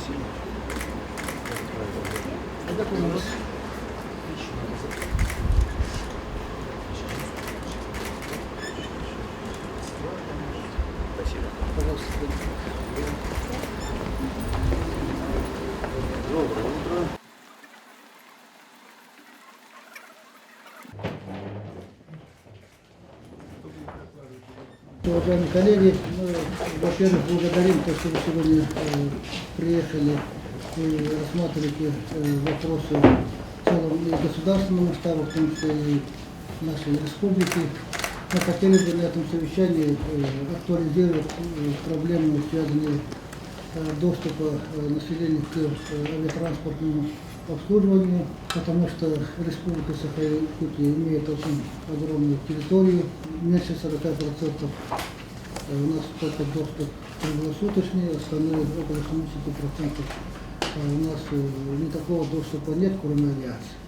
Доброе утро. Уважаемые коллеги, мы, во-первых, благодарим то, что вы сегодня приехали и рассматриваете вопросы в целом и государственного масштаба, в том числе и нашей республики. Мы хотели бы на этом совещании актуализировать проблемы, связанные с доступа населения к авиатранспортному обслуживанию, потому что Республика Саха-Якутия имеет очень огромную территорию, меньше 40%. У нас только доступ круглосуточный, остальные около 70% у нас никакого доступа нет, кроме авиации.